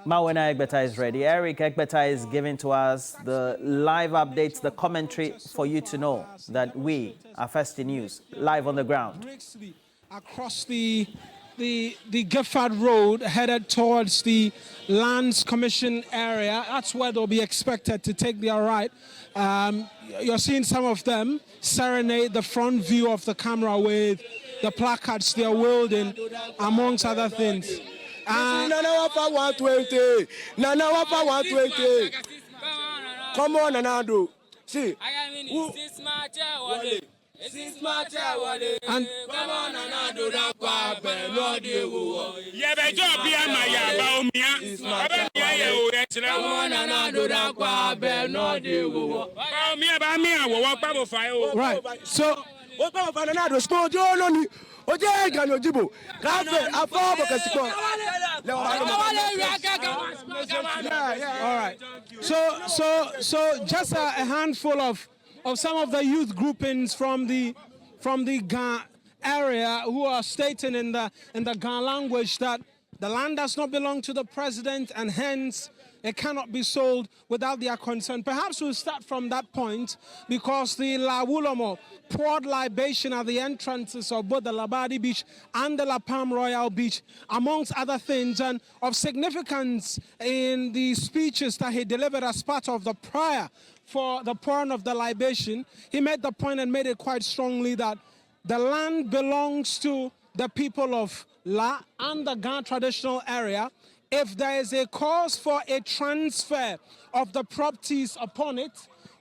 Mawena Egbeta is ready. Eric Egbeta is giving to us the live updates, the commentary for you to know that we are First News, live on the ground. Across the Gifford Road, headed towards the Lands Commission area. That's where they'll be expected to take their right. You're seeing some of them serenade the front view of the camera with the placards they are wielding, amongst other things. Nana Wapa 120. Nana Wapa 120. Come on, Nanado. See. And come on, Nanado. No deal. Yeah, but job be a Maya, Baumia. Come on, Nanado. No deal. Baumia, walk Bible fire. Right. So, what about Nanado? Sport, you're only. Okay, can you do? All right. So just a handful of some of the youth groupings from the Ga area who are stating in the Ga language that the land does not belong to the president and hence it cannot be sold without their consent. Perhaps we'll start from that point because the La Wulomo poured libation at the entrances of both the Labadi Beach and the La Palm Royal Beach, amongst other things, and of significance in the speeches that he delivered as part of the prayer for the pouring of the libation. He made the point and made it quite strongly that the land belongs to the people of La and the Ga traditional area. If there is a cause for a transfer of the properties upon it,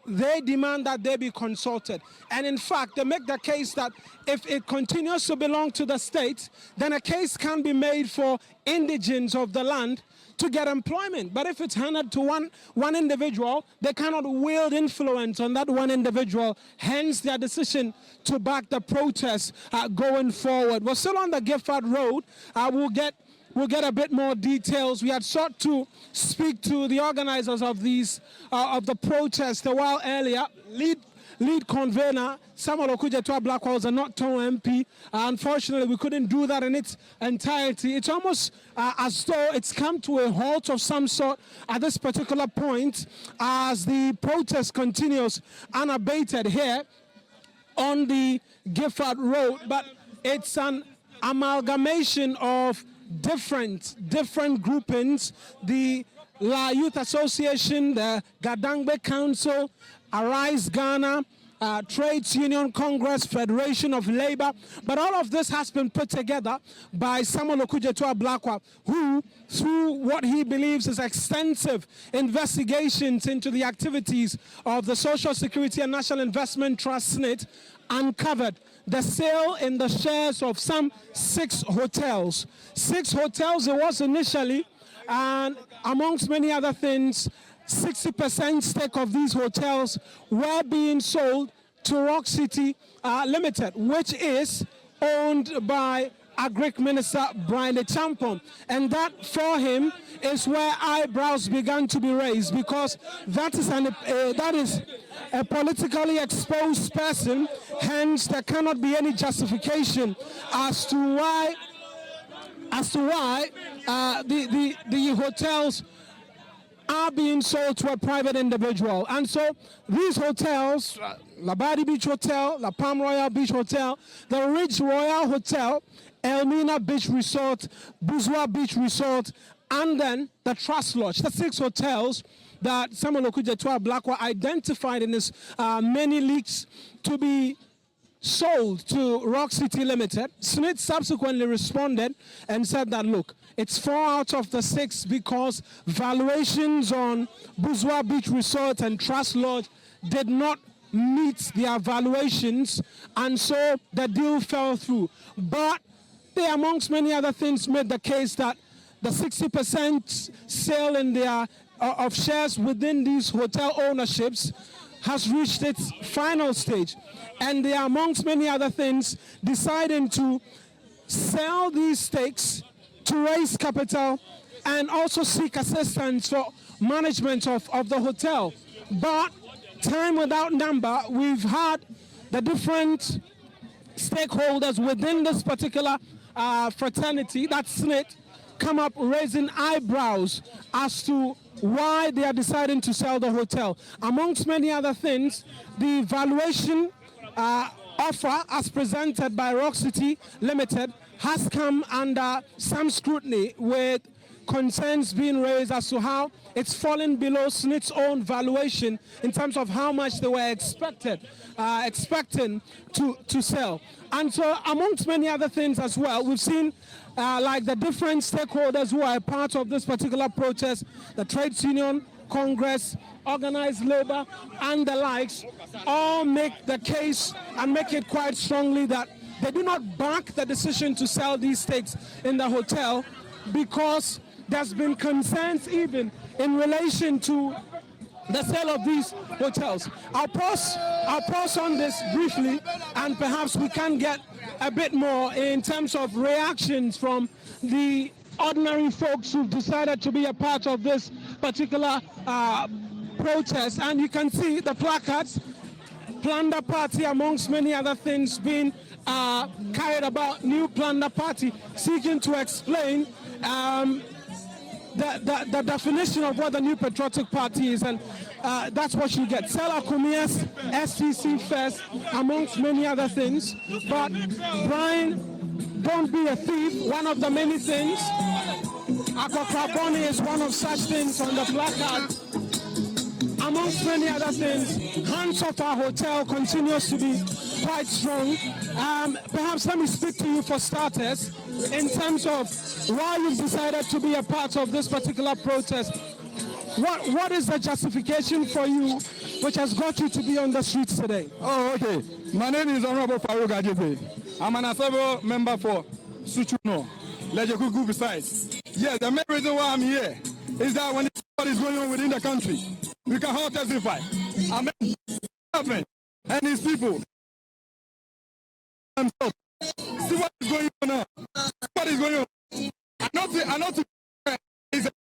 they demand that they be consulted. And in fact, they make the case that if it continues to belong to the state, then a case can be made for indigents of the land to get employment. But if it's handed to one individual, they cannot wield influence on that one individual, hence their decision to back the protest going forward. We're still on the Gifford Road. We'll get a bit more details. We had sought to speak to the organizers of these of the protest a while earlier. Lead convener Samuel Okujetua Blackwell's a not Ton MP. Unfortunately, we couldn't do that in its entirety. It's almost as though it's come to a halt of some sort at this particular point as the protest continues unabated here on the Gifford Road. But it's an amalgamation of different groupings, the La Youth Association, the Gadangbe Council, Arise Ghana, Trades Union Congress, Federation of Labor, but all of this has been put together by Samuel Okujetua Blackwell, who, through what he believes is extensive investigations into the activities of the Social Security and National Investment Trust, SNIT, uncovered the sale in the shares of some 6 hotels. 6 hotels it was initially, and amongst many other things, 60% stake of these hotels were being sold to Rock City Limited, which is owned by Agric Minister Brian Champon. And that, for him, is where eyebrows began to be raised, because that is a politically exposed person, hence there cannot be any justification as to why the hotels are being sold to a private individual. And so these hotels, Labadi Beach Hotel, La Palm Royal Beach Hotel, the Ridge Royal Hotel, Elmina Beach Resort, Buzwa Beach Resort, and then the Trust Lodge, the 6 hotels that Samuel Okujetua Blackwell identified in his many leaks to be sold to Rock City Limited. Smith subsequently responded and said that, look, it's 4 out of the 6 because valuations on Buzwa Beach Resort and Trust Lodge did not meet their valuations, and so the deal fell through. But they, amongst many other things, made the case that the 60% sale in their of shares within these hotel ownerships has reached its final stage. And they are, amongst many other things, deciding to sell these stakes to raise capital and also seek assistance for management of the hotel. But time without number, we've had the different stakeholders within this particular fraternity, that's SNIT, come up raising eyebrows as to why they are deciding to sell the hotel. Amongst many other things, the valuation offer as presented by Rock City Limited has come under some scrutiny, with concerns being raised as to how it's fallen below SNIT's own valuation in terms of how much they were expecting to sell. And so amongst many other things as well, we've seen like the different stakeholders who are a part of this particular protest, the trades union, Congress, organized labor, and the likes, all make the case and make it quite strongly that they do not back the decision to sell these stakes in the hotel, because there's been concerns even in relation to the sale of these hotels. I'll pause on this briefly, and perhaps we can get a bit more in terms of reactions from the ordinary folks who've decided to be a part of this particular protest. And you can see the placards, Plunder Party amongst many other things, being carried about. New Plunder Party seeking to explain the definition of what the New Patriotic Party is, and that's what you get. Sell Akumia's STC first, amongst many other things. But Brian, don't be a thief, one of the many things. Akokraboni is one of such things on the placard. Amongst many other things, Hands Off Our Hotel continues to be quite strong. Perhaps let me speak to you for starters in terms of why you've decided to be a part of this particular protest. What is the justification for you which has got you to be on the streets today? Oh, okay. My name is Honorable Farouk Ajefe. I'm an assembly member for Suchuno, Lejokuku besides. Yes, the main reason why I'm here is that when what is going on within the country, we can all testify. I mean, government and his people. See what is going on now. What is going on? I not is okay.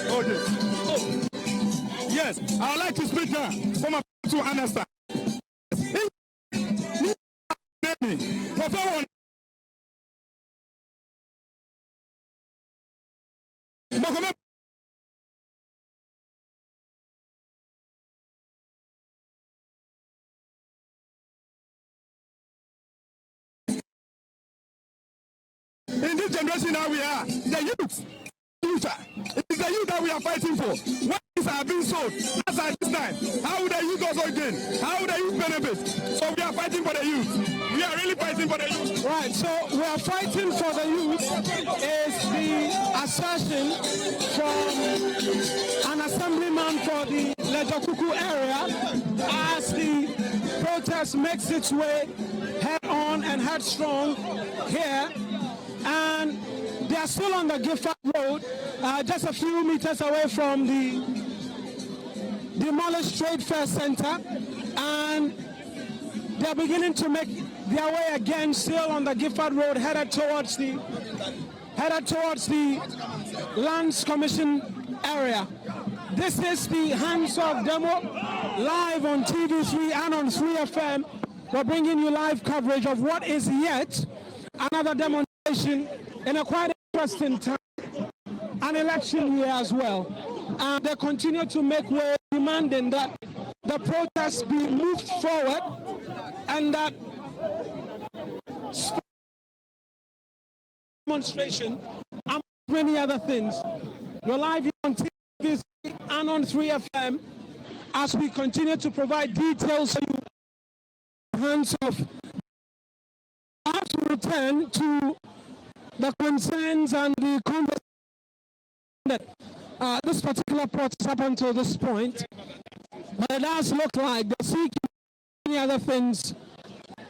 Oh. Yes, I would like to speak now for my people to understand. In this generation that we are, the youth, it is the youth that we are fighting for. When things are being sold, as at this time, how would the youth also gain? How would the youth benefit? So we are fighting for the youth. We are really fighting for the youth. Right, so we are fighting for the youth is the assertion from an assemblyman for the Lejokuku area as the protest makes its way head on and headstrong here. And they are still on the Gifford Road, just a few meters away from the demolished Trade Fair Center, and they are beginning to make their way again, still on the Gifford Road, headed towards the Lands Commission area. This is the Hands Off demo, live on TV3 and on 3FM. We're bringing you live coverage of what is yet another demonstration in a quite interesting time, an election year as well. And they continue to make way, demanding that the protests be moved forward and that demonstration and many other things. We're live on TV and on 3FM as we continue to provide details to you. Hands off. I have to return to the concerns and the conversation that this particular protest up until this point, but it does look like they're seeking many other things,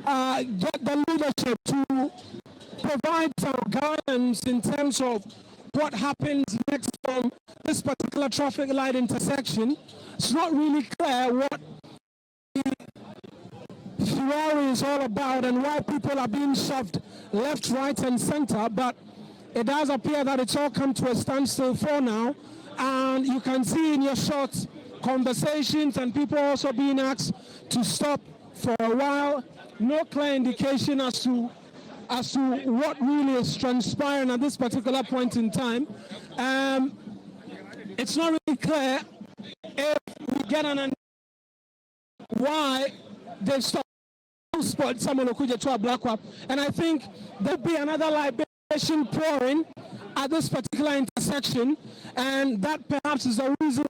get the leadership to provide some guidance in terms of what happens next from this particular traffic light intersection. It's not really clear what the furor is all about and why people are being shoved left, right, and center, but it does appear that it's all come to a standstill for now. And you can see in your shots conversations and people also being asked to stop for a while. No clear indication as to what really is transpiring at this particular point in time. It's not really clear if we get an why they stopped Samuel Okudzeto to a Ablakwa, and I think there'll be another libation pouring at this particular intersection, and that perhaps is the reason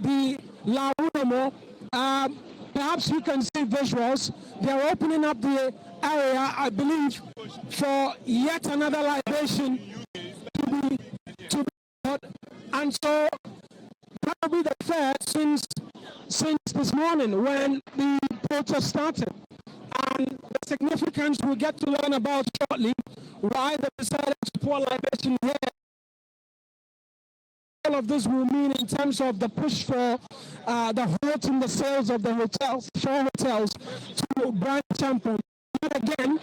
the Launomo. Perhaps you can see visuals. They are opening up the area, I believe, for yet another libation to be held. And so that will be the first since this morning when the protest started. And the significance we'll get to learn about shortly, why they decided to pour libation here. All of this will mean in terms of the push for the halt in the sales of the hotels, four hotels, to branch champion. But again,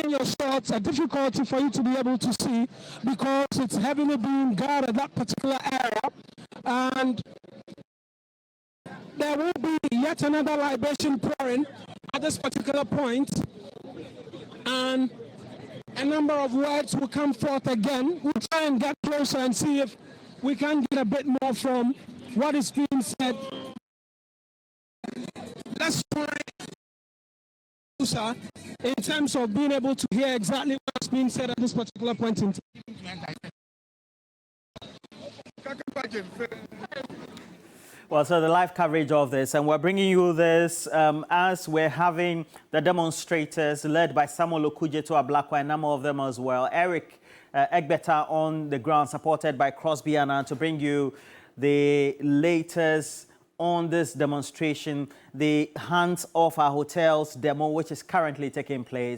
in your shots, a difficulty for you to be able to see because it's heavily being guarded that particular area, and there will be yet another libation pouring at this particular point, and a number of words will come forth again. We'll try and get closer and see if we can get a bit more from what is being said. Let's try in terms of being able to hear exactly what's being said at this particular point in time. Well, so the live coverage of this, and we're bringing you this as we're having the demonstrators led by Samuel Okudzeto to Ablakwa, and a number of them as well. Eric Egbeta on the ground, supported by Crosby Anna, to bring you the latest on this demonstration, the hands off our hotels demo, which is currently taking place.